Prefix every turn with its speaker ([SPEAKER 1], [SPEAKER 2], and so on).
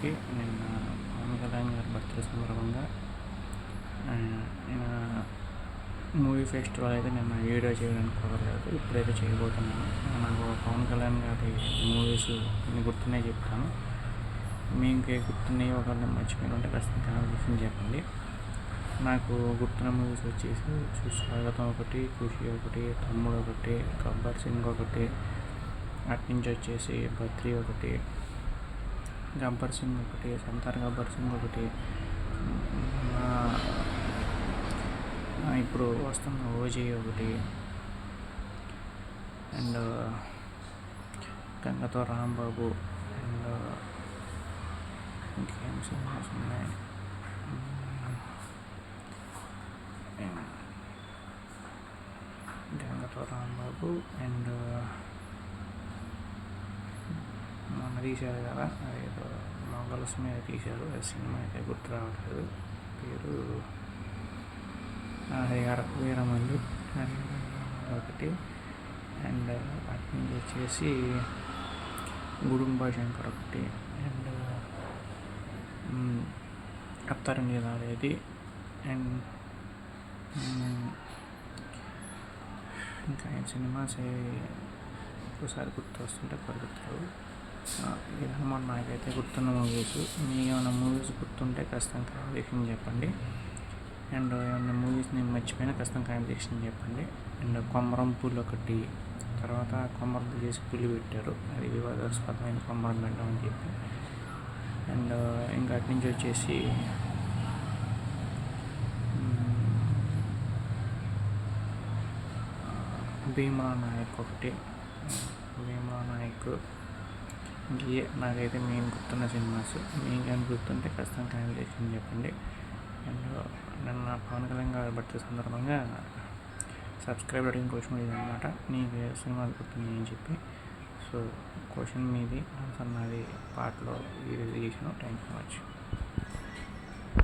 [SPEAKER 1] అందరికీ. నిన్న పవన్ కళ్యాణ్ గారి బర్త్డే సందర్భంగా నేను మూవీ ఫెస్టివల్ అయితే నిన్న వీడియో చేయడానికి కుదరలేదు. ఇప్పుడైతే చేయబోతున్నాను. నాకు పవన్ కళ్యాణ్ గారి మూవీస్ కొన్ని గుర్తున్నాయి చెప్తాను. మీకు గుర్తున్నాయి ఒకరిని మర్చిపోయిన ఉంటే కాస్త కామెంట్ చెప్పండి. నాకు గుర్తున్న మూవీస్ వచ్చేసి స్వాగతం ఒకటి, ఖుషి ఒకటి, తమ్ముడు ఒకటి, గబ్బర్ సింగ్ ఒకటి, అట్నుంచి వచ్చేసి బద్రీ ఒకటి, గబ్బర్ సింగ్ ఒకటి, సంతార్ గబ్బర్ సింగ్ ఒకటి, ఇప్పుడు వస్తున్న ఓజీ ఒకటి, అండ్ గంగతో రాంబాబు, అండ్ ఇంకేం సినిమాస్ ఉన్నాయి, గంగతో రాంబాబు అండ్ మొన్న తీశారు కదా అదేదో మొగల్స్ మీద తీశారు. ఆ సినిమా అయితే గుర్తు రావట్లేదు పేరు. వీరమల్లు ఒకటి, అండ్ అటు నుంచి వచ్చేసి గుడుంబా శంకర్ ఒకటి, అండ్ అత్తారింటి రాలేదు, అండ్ ఇంకా ఏం సినిమాస్ ఒకసారి గుర్తు వస్తుంటే గుర్తురావు. ఇదన్నమాట నాకైతే గుర్తున్న మూవీస్. మీకు ఏమైనా మూవీస్ గుర్తుంటే ఖచ్చితంగా కాంపిటీషన్ చెప్పండి. అండ్ ఏమైనా మూవీస్ నేను మర్చిపోయినా ఖచ్చితంగా కాంపిటీషన్ చెప్పండి. అండ్ కొమరం పూలు ఒకటి, తర్వాత కొమరం పూలు చేసి పులి పెట్టారు, అది వివాదాస్పదమైన కొమరం పెట్టడం అని చెప్పి. అండ్ ఇంకా అటు నుంచి వచ్చేసి భీమా నాయక్ ఒకటి, భీమా నాయక్. ఇంకే నాకైతే మెయిన్ గుర్తున్న సినిమాస్. మీకేమైనా గుర్తుంటే ఖచ్చితంగా కాంపిటీషన్ చెప్పండి. అండ్ నిన్న పవన్ కళ్యాణ్ గారి బర్త్డే సందర్భంగా సబ్స్క్రైబ్ అడిగిన క్వశ్చన్ ఇదన్నమాట, నీకు ఏ సినిమాలు గుర్తున్నాయి అని చెప్పి. సో క్వశ్చన్ మీది, ఆన్సర్ నాది పాటలో వీడియో చేసాను. Thank you so much.